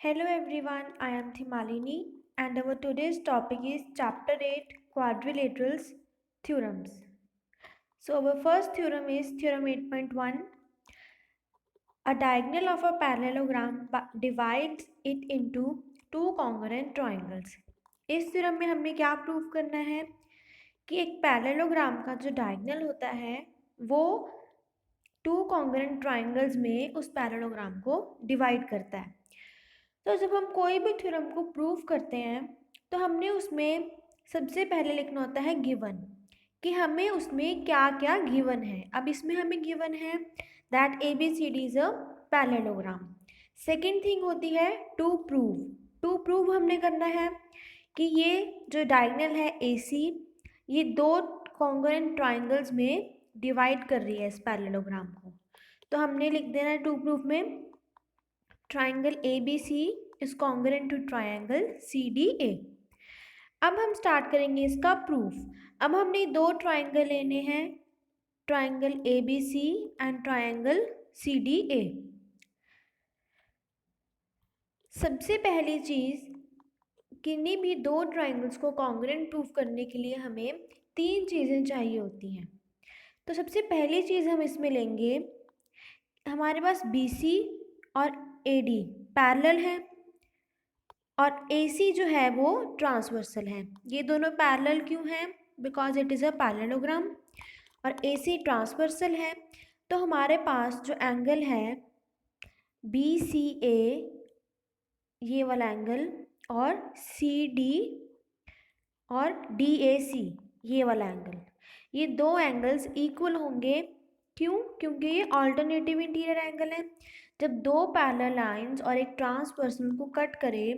Hello everyone, I am Thimalini and our today's topic is Chapter 8 Quadrilaterals Theorems. So our first theorem is Theorem 8.1. A diagonal of a parallelogram divides it into two congruent triangles. इस theorem में हमने क्या prove करना है कि एक parallelogram का जो डायगोनल होता है वो टू कॉन्ग्रुएंट ट्राइंगल्स में उस पैरेललोग्राम को डिवाइड करता है। तो जब हम कोई भी थ्योरम को प्रूव करते हैं तो हमने उसमें सबसे पहले लिखना होता है गिवन, कि हमें उसमें क्या क्या गिवन है। अब इसमें हमें गिवन है that ABCD is a parallelogram. Second thing होती है टू प्रूव। टू प्रूव हमने करना है कि ये जो डायगोनल है AC ये दो कॉन्ग्रुएंट ट्राइंगल्स में डिवाइड कर रही है इस पैरेललोग्राम को। तो हमने लिख देना है टू प्रूफ में triangle ABC is congruent to triangle CDA। अब हम स्टार्ट करेंगे इसका प्रूफ। अब हमने दो ट्राइंगल लेने हैं, triangle ABC and triangle CDA। सबसे पहली चीज, किन्हीं भी दो ट्राइंगल्स को कॉन्ग्रुएंट प्रूफ करने के लिए हमें तीन चीज़ें चाहिए होती हैं। तो सबसे पहली चीज़ हम इसमें लेंगे, हमारे पास BC और AD पैरेलल है और AC जो है वो ट्रांसवर्सल है। ये दोनों पैरेलल क्यों हैं? Because it is a parallelogram. और AC ट्रांसवर्सल है, तो हमारे पास जो एंगल है BCA ये वाला एंगल और CD और DAC ये वाला एंगल, ये दो एंगल्स इक्वल होंगे। क्यों? क्योंकि ये ऑल्टरनेटिव इंटीरियर एंगल है। जब दो पैरेलल लाइंस और एक ट्रांसवर्सल को कट करे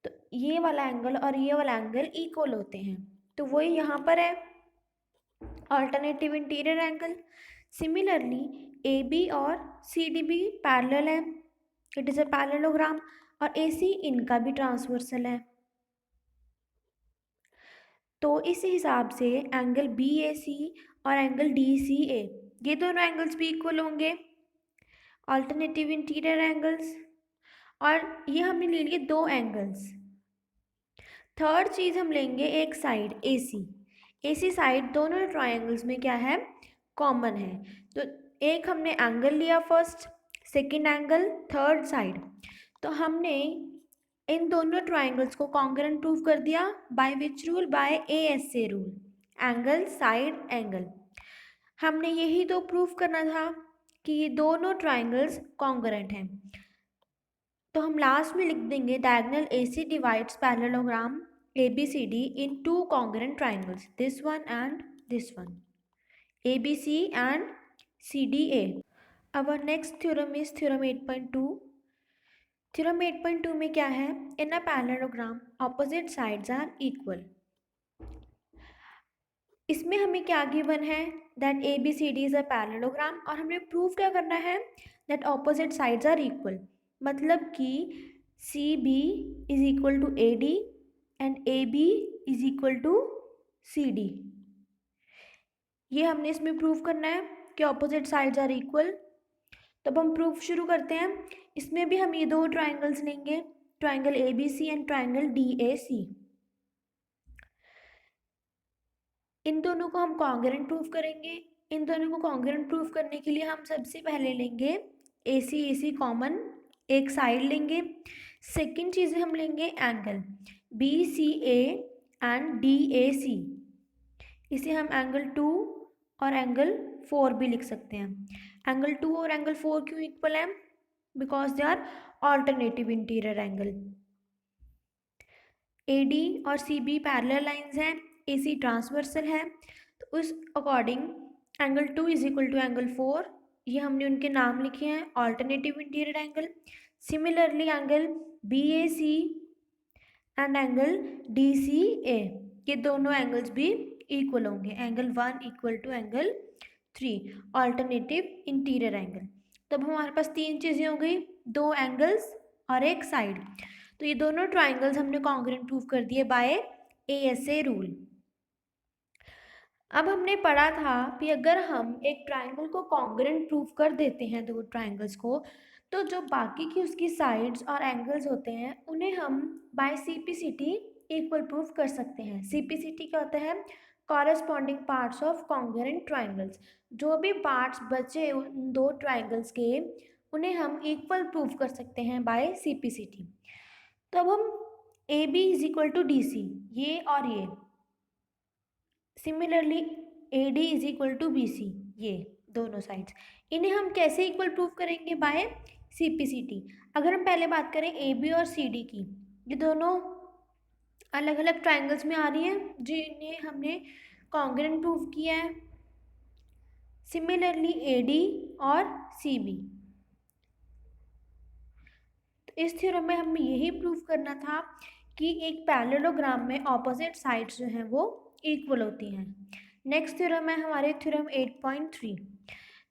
तो ये वाला एंगल और ये वाला एंगल इक्वल होते हैं, तो वही यहाँ पर है alternative interior angle. Similarly AB और CD भी पैरेलल है, इट इज़ अ पैरेललोग्राम, और AC इनका भी ट्रांसवर्सल है। तो इस हिसाब से एंगल BAC और एंगल DCA ये दोनों एंगल्स भी इक्वल होंगे, ऑल्टरनेटिव इंटीरियर एंगल्स। और ये हमने ले लिए दो एंगल्स। थर्ड चीज़ हम लेंगे एक साइड AC साइड दोनों ट्रायंगल्स में क्या है? कॉमन है। तो एक हमने एंगल लिया first, second angle, third side. तो हमने इन दोनों ट्रायंगल्स को कॉन्ग्रुएंट प्रूव कर दिया by which rule? By ASA rule, angle side angle. हमने यही तो प्रूव करना था कि ये दोनों ट्रायंगल्स कॉन्ग्रुएंट हैं। तो हम लास्ट में लिख देंगे diagonal AC divides parallelogram ABCD in two congruent triangles, this one and this one, ABC and CDA. Our next theorem is theorem 8.2. Theorem 8.2 में क्या है? In a parallelogram opposite sides are equal. इसमें हमें क्या given है? That ABCD is a parallelogram, और हमें prove क्या करना है? That opposite sides are equal. मतलब कि CB is equal to AD and AB is equal to CD। ये हमने इसमें प्रूव करना है कि ऑपोजिट साइड्स आर इक्वल। तब हम प्रूफ शुरू करते हैं। इसमें भी हम ये दो ट्राइंगल्स लेंगे, triangle ABC and triangle DAC। इन दोनों को हम कॉन्ग्रुएंट प्रूफ करेंगे। इन दोनों को कॉन्ग्रुएंट प्रूफ करने के लिए हम सबसे पहले लेंगे AC कॉमन, एक साइड लेंगे। सेकंड चीज़ हम लेंगे एंगल BCA एंड DAC। इसे हम एंगल 2 और एंगल 4 भी लिख सकते हैं। एंगल 2 और एंगल 4 क्यों इक्वल है? Because they are alternative interior angle. AD और CB पैरेलल लाइंस हैं, AC ट्रांसवर्सल है, तो उस according angle 2 is equal to angle 4, ये हमने उनके नाम लिखे हैं alternative interior angle. Similarly angle BAC and angle DCA ये दोनों एंगल्स भी इक्वल होंगे, angle 1 equal to angle 3 alternative interior angle. तब हमारे पास तीन चीज़ें हो गई, दो एंगल्स और एक साइड। तो ये दोनों ट्राइंगल्स हमने कॉन्ग्रुएंट प्रूव कर दिए बाय ASA रूल। अब हमने पढ़ा था कि अगर हम एक ट्राइंगल को कॉन्ग्रुएंट प्रूव कर देते हैं दो ट्राइंगल्स को, तो जो बाकी की उसकी साइड्स और एंगल्स होते हैं उन्हें हम बाय सीपीसीटी इक्वल प्रूफ कर सकते हैं। सीपीसीटी क्या होता है? Corresponding parts of congruent triangles. जो भी पार्ट्स बचे उन दो ट्राइंगल्स के उन्हें हम इक्वल प्रूफ कर सकते हैं बाय सीपीसीटी। तो अब हम A B is equal to D C, ये और ये, similarly A D is equal to B C, ये दोनों साइड्स, इन्हें हम कैसे इक्वल प्रूफ करेंगे? By CPCT. अगर हम पहले बात करें ए बी और सी डी की, ये दोनों अलग अलग ट्राइंगल्स में आ रही हैं जिन्हें हमने कॉन्ग्रुएंट प्रूफ किया है। सिमिलरली ए डी और सी बी, तो इस थ्योरम में हमें यही प्रूफ करना था कि एक पैरेललोग्राम में ऑपोजिट साइड्स जो हैं वो इक्वल होती हैं। नेक्स्ट थ्योरम है हमारे थ्योरम 8.3।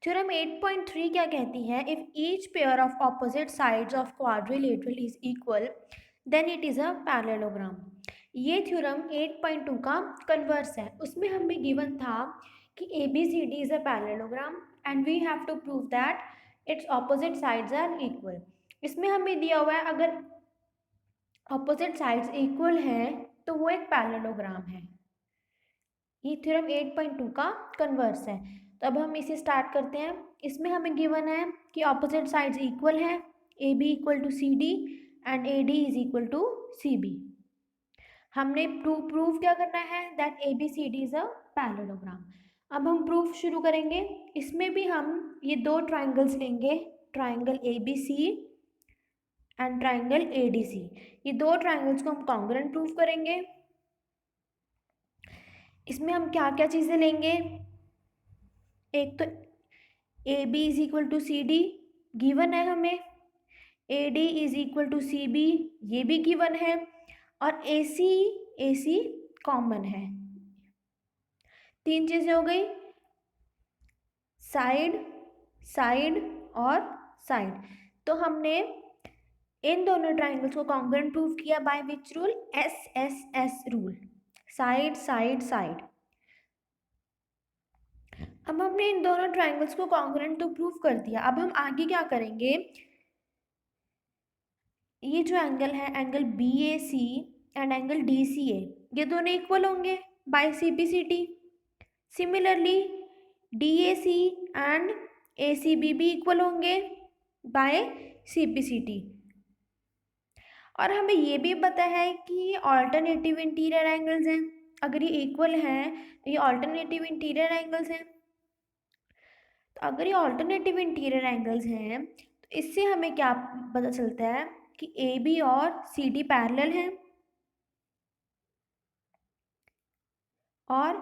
थ्योरम 8.3 क्या कहती है? If each pair of opposite sides of quadrilateral is equal then it is a parallelogram. ये थ्योरम 8.2 का कन्वर्स है। उसमें हमें गिवन था कि ABCD is a parallelogram and we have to prove that its opposite sides are equal. इसमें हमें दिया हुआ है अगर ऑपोजिट साइड्स इक्वल हैं तो वो एक पैरेललोग्राम है। ये थ्योरम 8.2 का कन्वर्स है। तो अब हम इसे स्टार्ट करते हैं। इसमें हमें गिवन है कि ऑपोजिट साइड्स इक्वल है, A B equal to C D and A D is equal to C B. हमने प्रूफ क्या करना है? That A B C D is a parallelogram. अब हम प्रूफ शुरू करेंगे। इसमें भी हम ये दो ट्राइंगल्स लेंगे, triangle A B C and triangle A D C. ये दो ट्राइंगल्स को हम कॉन्ग्रुएंट प्रूफ करेंगे। इसमें हम क्या क्या चीज़ें लेंगे? एक तो A B is equal to C D given है हमें, A D is equal to C B ये भी गिवन है, और ए सी कॉमन है। तीन चीज़ें हो गई, साइड, साइड और साइड। तो हमने इन दोनों ट्राइंगल्स को कॉन्ग्रुएंट प्रूफ किया bye which rule? SSS rule, side side side. अब हमने इन दोनों ट्राइंगल्स को कॉन्ग्रुएंट तो प्रूफ कर दिया। अब हम आगे क्या करेंगे? ये जो एंगल है, angle BAC and angle DCA, ये दोनों इक्वल होंगे by CPCT। Similarly DAC and ACB भी इक्वल होंगे बाय CPCT। और हमें ये भी पता है कि ये ऑल्टरनेटिव इंटीरियर एंगल्स हैं। अगर ये इक्वल हैं तो ये ऑल्टरनेटिव इंटीरियर एंगल्स हैं। तो अगर ये ऑल्टरनेटिव इंटीरियर एंगल्स हैं तो इससे हमें क्या पता चलता है कि AB और CD पैरेलल हैं और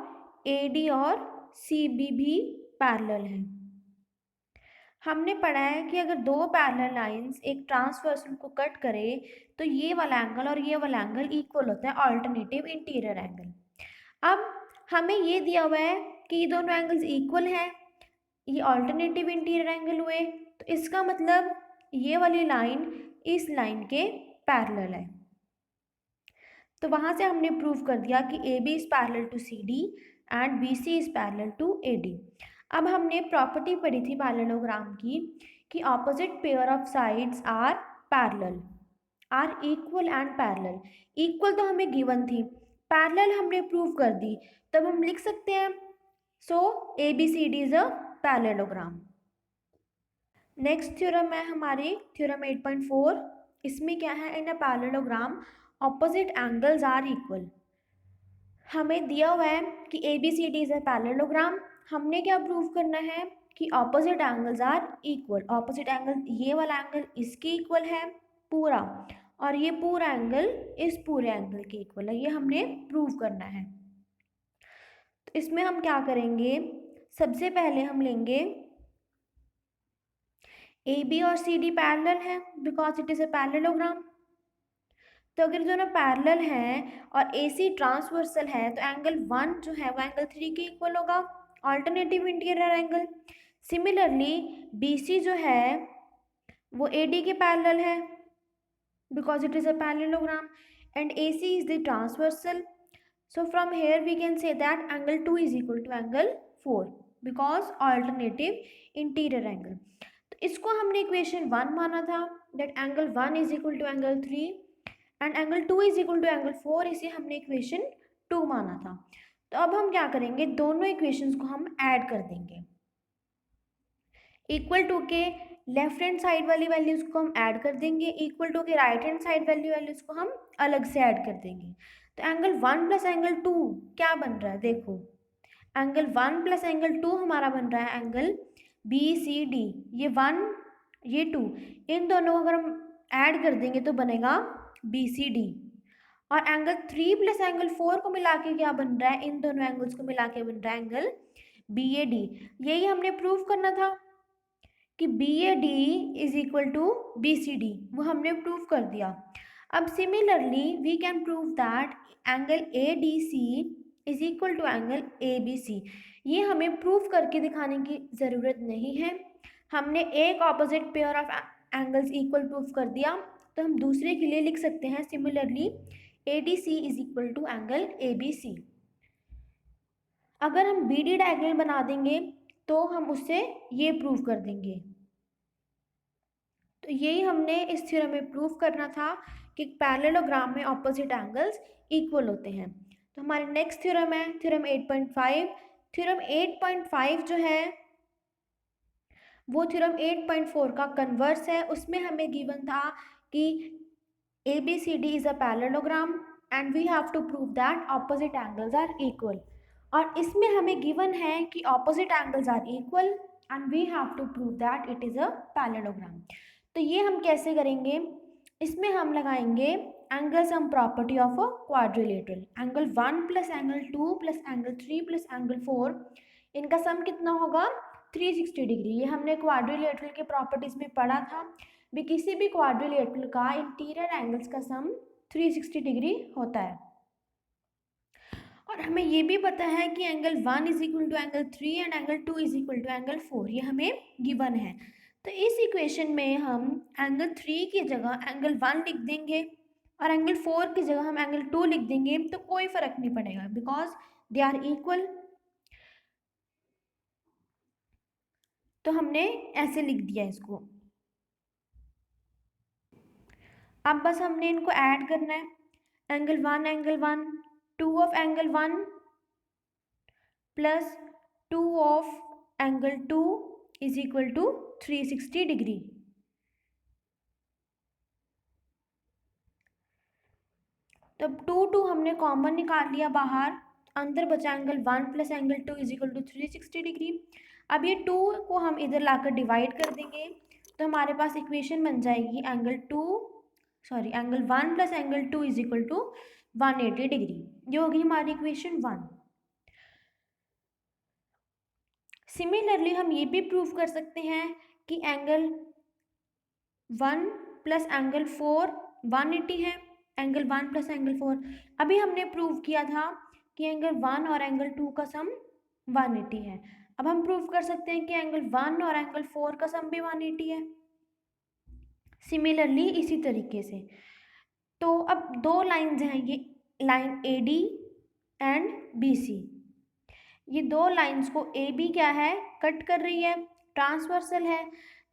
AD और CB भी पैरेलल हैं। हमने पढ़ा है कि अगर दो पैरेलल लाइंस एक ट्रांसवर्सल को कट करे तो ये वाला एंगल और ये वाला एंगल इक्वल होता है, ऑल्टरनेटिव इंटीरियर एंगल। अब हमें ये दिया हुआ है कि ये दोनों एंगल्स इक्वल हैं, ये ऑल्टरनेटिव इंटीरियर एंगल हुए, तो इसका मतलब ये वाली लाइन इस लाइन के पैरेलल है। तो वहाँ से हमने प्रूव कर दिया कि AB is parallel to CD and BC is parallel to AD। अब हमने प्रॉपर्टी पढ़ी थी पैरेललोग्राम की कि opposite pair of sides are parallel, are equal and parallel. Equal तो हमें गिवन थी, पैरेलल हमने प्रूव कर दी, तब हम लिख सकते हैं so ABCD is a parallelogram. Next theorem है हमारी थ्योरम 8.4। इसमें क्या है? In a parallelogram opposite angles are equal. हमें दिया हुआ है कि ABCD इज अ पैरेललोग्राम। हमने क्या प्रूव करना है? कि opposite angles are equal. Opposite angle, ये वाला एंगल इसके इक्वल है पूरा, और ये पूरा एंगल इस पूरे एंगल के इक्वल है, ये हमने प्रूव करना है। तो इसमें हम क्या करेंगे? सबसे पहले हम लेंगे AB और CD पैरेलल है because it is a parallelogram. तो अगर दोनों पैरेलल हैं और AC ट्रांसवर्सल है तो एंगल 1 जो है वो एंगल 3 के इक्वल होगा, alternative interior angle. Similarly BC जो है वो AD के पैरेलल है because it is a parallelogram and AC is the transversal. So from here we can say that angle 2 is equal to angle 4 because alternative interior angle. तो इसको हमने equation 1 माना था, that angle 1 is equal to angle 3 and angle 2 is equal to angle 4, इसे हमने equation 2 माना था। तो अब हम क्या करेंगे, दोनों इक्वेशंस को हम ऐड कर देंगे। इक्वल टू के लेफ्ट हैंड साइड वाली वैल्यूज को हम ऐड कर देंगे, इक्वल टू के राइट हैंड साइड वैल्यूज को हम अलग से ऐड कर देंगे। तो एंगल 1 प्लस एंगल 2 क्या बन रहा है, देखो एंगल 1 प्लस एंगल 2 हमारा बन रहा है एंगल BCD। ये 1 ये 2, इन दोनों को अगर हम ऐड कर देंगे तो बनेगा BCD। और एंगल 3 प्लस एंगल 4 को मिला के क्या बन रहा है, इन दोनों एंगल्स को मिला के बन रहा है एंगल BAD। यही हमने प्रूव करना था कि BAD is equal to BCD, वो हमने प्रूव कर दिया। अब similarly we can prove that angle ADC is equal to angle ABC। ये हमें प्रूव करके दिखाने की ज़रूरत नहीं है, हमने एक opposite pair of angles equal prove कर दिया, तो हम दूसरे के लिए लिख सकते हैं similarly ADC is equal to angle ABC। अगर हम BD डायगोनल बना देंगे तो हम उससे ये प्रूव कर देंगे। तो यही हमने इस थ्योरम में प्रूव करना था कि पैरेललोग्राम में ऑपोजिट एंगल्स इक्वल होते हैं। तो हमारे नेक्स्ट थ्योरम है थ्योरम 8.5। थ्योरम 8.5 जो है वो थ्योरम 8.4 का कन्वर्स है। उसमें हमें गिवन था कि ABCD is a parallelogram and we have to prove that opposite angles are equal. और इसमें हमें गिवन है कि opposite angles are equal and we have to prove that it is a parallelogram. तो ये हम कैसे करेंगे, इसमें हम लगाएंगे angle sum property of a quadrilateral. Angle 1 plus angle 2 plus angle 3 plus angle 4, इनका सम कितना होगा, 360 डिग्री। ये हमने क्वाड्रिलेटरल के प्रॉपर्टीज में पढ़ा था भी, किसी भी क्वाड्रिलेटरल का इंटीरियर एंगल्स का सम 360 डिग्री होता है। और हमें ये भी पता है कि angle 1 is equal to angle 3 and angle 2 is equal to angle 4, ये हमें गिवन है। तो इस इक्वेशन में हम एंगल 3 की जगह एंगल 1 लिख देंगे और एंगल 4 की जगह हम एंगल 2 लिख देंगे, तो कोई फर्क नहीं पड़ेगा बिकॉज दे आर इक्वल। तो हमने ऐसे लिख दिया इसको। अब बस हमने इनको ऐड करना है, angle 1 2 of angle 1 plus 2 of angle 2 is equal to 360 degree. तब 2 हमने कॉमन निकाल लिया बाहर, अंदर बचा angle 1 plus angle 2 is equal to 360 degree. अब ये 2 को हम इधर लाकर डिवाइड कर देंगे, तो हमारे पास इक्वेशन बन जाएगी angle 1 plus angle 2 is equal to 180 degree. ये होगी हमारी इक्वेशन 1। सिमिलरली हम ये भी प्रूव कर सकते हैं कि एंगल 1 प्लस एंगल 4 180 है, एंगल 1 प्लस एंगल 4। अभी हमने प्रूव किया था कि एंगल 1 और एंगल 2 का सम 180 है। अब हम प्रूव कर सकते हैं कि एंगल 1 और एंगल 4 का सम भी 180 है। सिमिलरली इसी तरीके से, तो अब दो लाइंस हैं, ये लाइन AD एंड BC। ये दो लाइंस को AB क्या है, कट कर रही है, ट्रांसवर्सल है।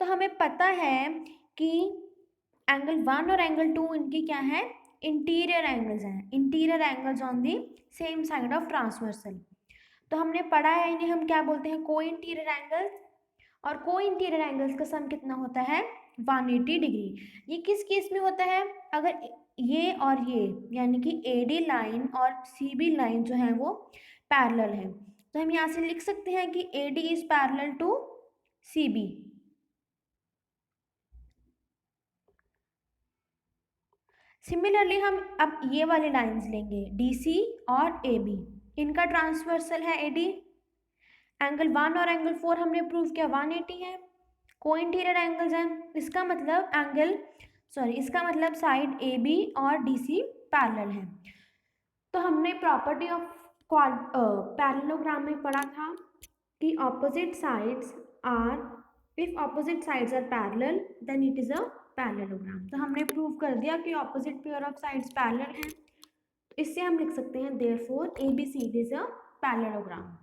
तो हमें पता है कि एंगल 1 और एंगल 2 इनकी क्या है, इंटीरियर एंगल्स हैं, interior angles on the same side of transversal. तो हमने पढ़ा है इन्हें हम क्या बोलते हैं, को इंटीरियर एंगल्स। और को इंटीरियर एंगल्स का सम कितना होता है, 180 डिग्री। ये किस केस में होता है, अगर ये और ये यानी कि AD लाइन और CB लाइन जो है वो पैरेलल है, तो हम यहाँ से लिख सकते हैं कि AD is parallel to CB। Similarly हम अब ये वाली लाइंस लेंगे DC और AB, इनका ट्रांसवर्सल है AD। एंगल 1 और एंगल 4 हमने प्रूव किया 180 है, को इंटीरियर एंगल्स हैं, इसका मतलब साइड AB और DC पैरेलल है। तो हमने प्रॉपर्टी ऑफ पैरेललोग्राम में पढ़ा था कि opposite sides are if opposite sides are parallel then it is a parallelogram. तो हमने प्रूव कर दिया कि opposite pair of sides parallel हैं, तो इससे हम लिख सकते हैं therefore ABCD is a parallelogram.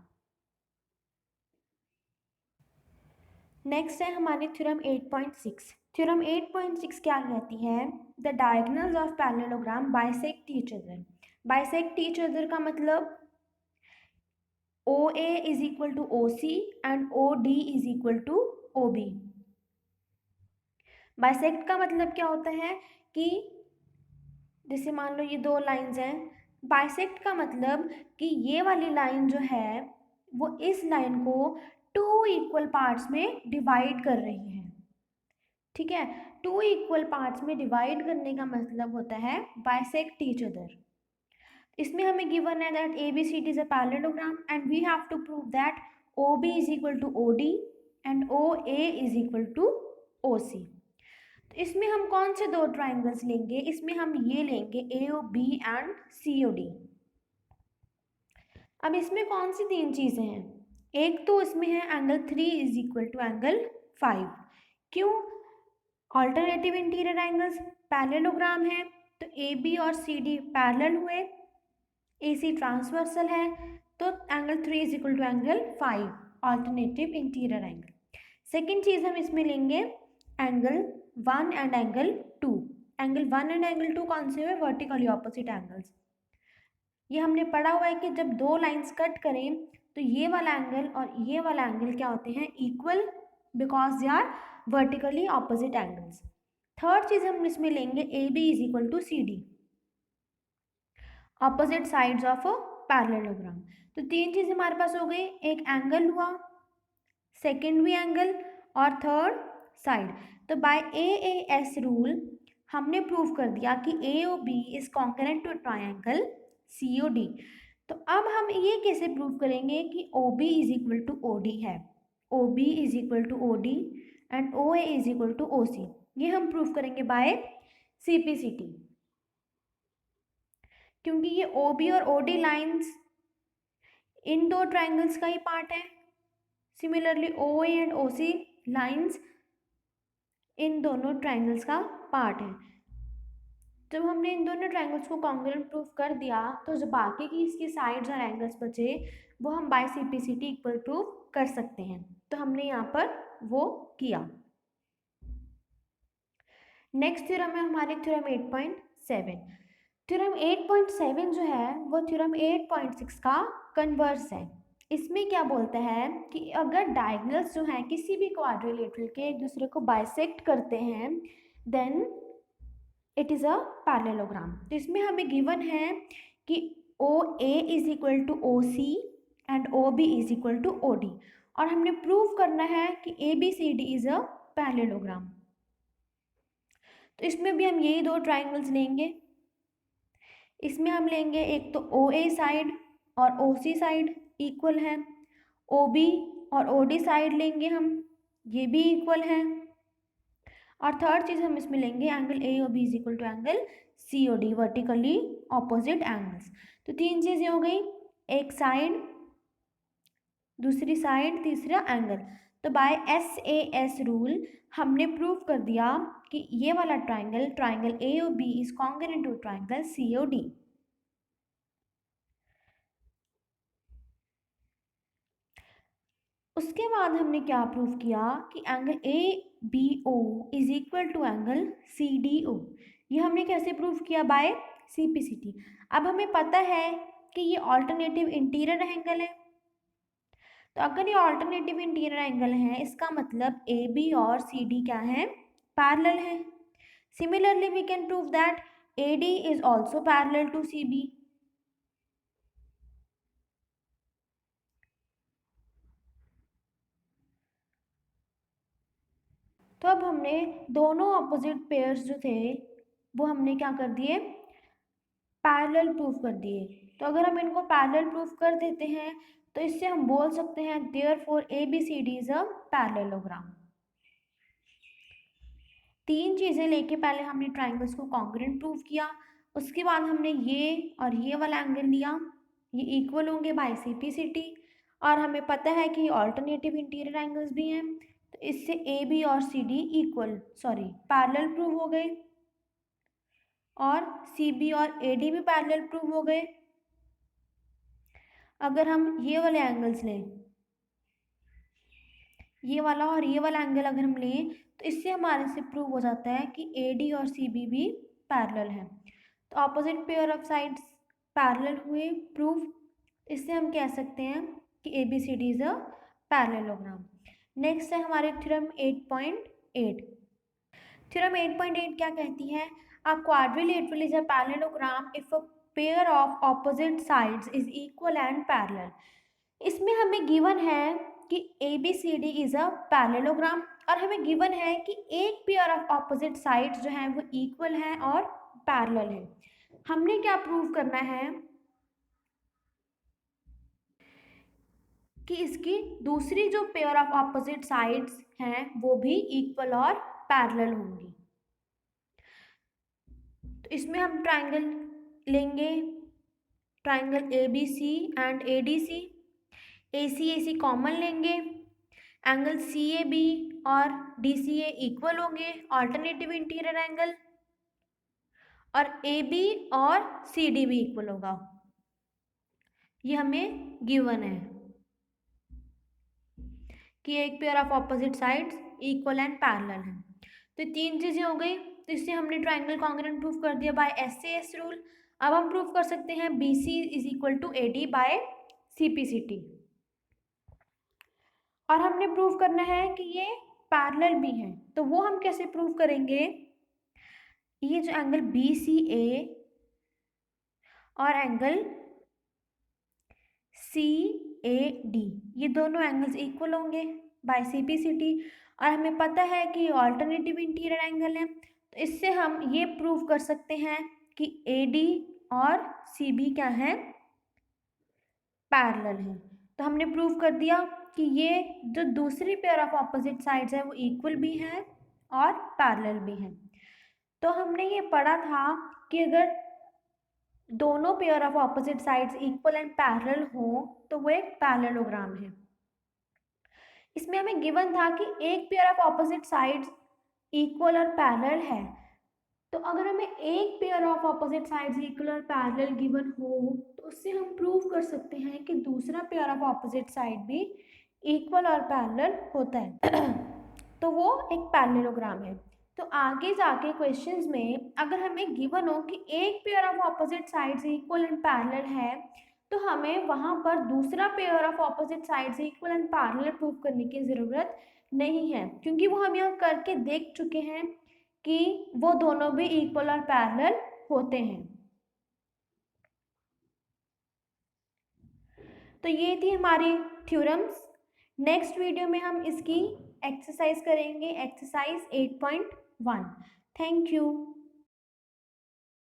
Next है हमारी थ्योरम 8.6। थ्योरम 8.6 क्या कहती है? The diagonals of parallelogram bisect each other. Bisect each other का मतलब O A is equal to O C and O D is equal to O B. Bisect का मतलब क्या होता है कि जैसे मान लो ये दो लाइंस हैं, बाइसेक्ट का मतलब कि ये वाली लाइन जो है वो इस लाइन को टू इक्वल पार्ट्स में डिवाइड कर रही है। ठीक है, टू इक्वल पार्ट्स में डिवाइड करने का मतलब होता है बाइसेक्ट ईच अदर। इसमें हमें गिवन है that A B C D is a parallelogram and we have to prove that O B is equal to O D and O A is equal to O C. तो इसमें हम कौन से दो triangles लेंगे? इसमें हम ये लेंगे A O B and C O D. अब इसमें कौन सी तीन चीज़ें हैं? एक तो इसमें है angle 3 is equal to angle 5। क्यों? ऑल्टरनेटिव इंटीरियर एंगल्स, पैरेललोग्राम है तो ए बी और सी डी पैरेलल हुए, ए सी ट्रांसवर्सल है, तो angle 3 is equal to angle 5, alternative interior angle. Second चीज़ हम इसमें लेंगे angle 1 and angle 2। Angle 1 and angle 2 कौन से हुए? Vertically opposite angles. ये हमने पढ़ा हुआ है कि जब दो लाइंस कट करें तो ये वाला एंगल और ये वाला एंगल क्या होते हैं? Equal, because they are vertically opposite angles. Third चीज हम इसमें लेंगे A B is equal to C D, opposite sides of a parallelogram. तो तीन चीज हमारे पास हो गई, एक एंगल हुआ, सेकेंड भी एंगल और थर्ड साइड। तो बाय ए एस रूल हमने प्रूव कर दिया कि A O B is concurrent to triangle C O D. तो अब हम ये कैसे प्रूव करेंगे कि O B is equal to O D है? O B is equal to O D and O A is equal to O C. ये हम प्रूव करेंगे by C P C T, क्योंकि ये ओ बी और O D lines in दो triangles का ही पार्ट है। Similarly O A and O C lines इन दोनों ट्राइंगल्स का पार्ट है। जब हमने इन दोनों ट्राइंगल्स को कॉन्ग्रुएंट प्रूफ कर दिया तो जो बाकी की इसकी साइड्स और एंगल्स बचे वो हम बाय सिम्प्लिसिटी इक्वल प्रूफ कर सकते हैं। तो हमने यहाँ पर वो किया। नेक्स्ट थ्योरम है हमारे थ्योरम 8.7। थ्योरम 8.7 जो है वो थ्योरम 8.6 का कन्वर्स है। इसमें क्या बोलता है कि अगर डायगोनल्स जो हैं किसी भी क्वाड्रिलेटरल के एक दूसरे को बाइसेक्ट करते हैं then it is a parallelogram. तो इसमें हमें गिवन है कि O A is equal to O C and O B is equal to O D, और हमने प्रूव करना है कि A B C D is a parallelogram. तो इसमें भी हम यही दो ट्राइंगल्स लेंगे। इसमें हम लेंगे एक तो ओ ए साइड और ओ सी साइड इक्वल है, ओ बी और ओ डी साइड लेंगे हम, ये भी इक्वल है, और थर्ड चीज़ हम इसमें लेंगे angle A O B is equal to angle C O D, vertically opposite angles. तो तीन चीज़ें हो गई, एक साइड, दूसरी साइड, तीसरा एंगल। तो by S A S rule हमने प्रूव कर दिया कि ये वाला triangle, triangle A O B is congruent to triangle C O D. उसके बाद हमने क्या प्रूव किया कि angle A B O is equal to angle C D O. ये हमने कैसे प्रूव किया? By C P C T. अब हमें पता है कि ये ऑल्टरनेटिव इंटीरियर एंगल है, तो अगर ये ऑल्टरनेटिव इंटीरियर एंगल है इसका मतलब ए बी और सी डी क्या है? पैरेलल है। Similarly we can prove that A D is also parallel to C B. तो अब हमने दोनों ऑपोजिट पेयर्स जो थे वो हमने क्या कर दिए? पैरेलल प्रूफ कर दिए। तो अगर हम इनको पैरेलल प्रूफ कर देते हैं तो इससे हम बोल सकते हैं therefore A B C D is a parallelogram. तीन चीज़ें लेके पहले हमने ट्राइंगल्स को कॉन्ग्रुएंट प्रूव किया, उसके बाद हमने ये और ये वाला एंगल लिया, ये इक्वल होंगे by C P C T, और हमें पता है कि ऑल्टरनेटिव इंटीरियर एंगल्स भी हैं, तो इससे ए बी और C D equal sorry parallel prove हो गए, और सी बी और ए डी भी पैरेलल प्रूव हो गए। अगर हम ये वाले एंगल्स लें, ये वाला और ये वाला एंगल अगर हम लें तो इससे हमारे से प्रूव हो जाता है कि AD और CB भी पैरेलल है। तो opposite pair of sides parallel हुए, प्रूफ। इससे हम कह सकते हैं कि ABCD is a parallelogram. Next है हमारे थ्योरम 8.8। थ्योरम 8.8 क्या कहती है? अ quadrilateral is a parallelogram if a pair of opposite sides is equal and parallel. इसमें हमें गिवन है कि ABCD इज अ पैरेललोग्राम और हमें गिवन है कि एक पेयर ऑफ ऑपोजिट साइड्स जो है वो इक्वल है और पैरेलल है। हमने क्या प्रूव करना है कि इसकी दूसरी जो पेयर ऑफ ऑपोजिट साइड्स हैं वो भी इक्वल और पैरेलल होंगी। तो इसमें हम ट्राइंगल लेंगे, triangle ABC and ADC। AC common लेंगे, एंगल CAB और DCA इक्वल होंगे, ऑल्टरनेटिव इंटीरियर एंगल, और AB और CD भी इक्वल होगा। ये हमें गिवन है कि एक pair of opposite sides equal and parallel है। तो तीन चीजें हो गई। तो इससे हमने ट्राइंगल कॉन्ग्रुएंट प्रूफ कर दिया बाय SAS रूल। अब हम प्रूफ कर सकते हैं BC is equal to AD by CPCT। और हमने प्रूफ करना है कि ये पैरेलल भी है। तो वो हम कैसे प्रूफ करेंगे? ये जो एंगल BCA और एंगल CAD, ये दोनों एंगल्स इक्वल होंगे बाय CPCT। और हमें पता है कि ऑल्टरनेटिव इंटीरियर एंगल है, तो इससे हम ये प्रूव कर सकते हैं कि AD और CB क्या है? पैरेलल है। तो हमने प्रूव कर दिया कि ये जो दूसरी पेयर ऑफ ऑपोजिट साइड्स है वो इक्वल भी है और पैरेलल भी है। तो हमने ये पढ़ा था कि अगर दोनों pair of opposite sides equal and parallel हो तो वो एक पैरेललोग्राम है। इसमें हमें गिवन था कि एक pair of opposite sides equal और पैरेलल है। तो अगर हमें एक pair of opposite sides equal और पैरेलल गिवन हो तो उससे हम प्रूव कर सकते हैं कि दूसरा पेयर ऑफ ऑपोजिट साइड भी इक्वल और पैरेलल होता है। तो वो एक पैरेललोग्राम है। तो आगे जाके क्वेश्चंस में अगर हमें गिवन हो कि एक pair of opposite sides equal and parallel है तो हमें वहां पर दूसरा pair of opposite sides equal and parallel prove करने की ज़रूरत नहीं है, क्योंकि वो हम यहाँ करके देख चुके हैं कि वो दोनों भी इक्वल और पैरेलल होते हैं। तो ये थी हमारी थ्योरम्स। नेक्स्ट वीडियो में हम इसकी एक्सरसाइज करेंगे, एक्सरसाइज 8.1। Thank you.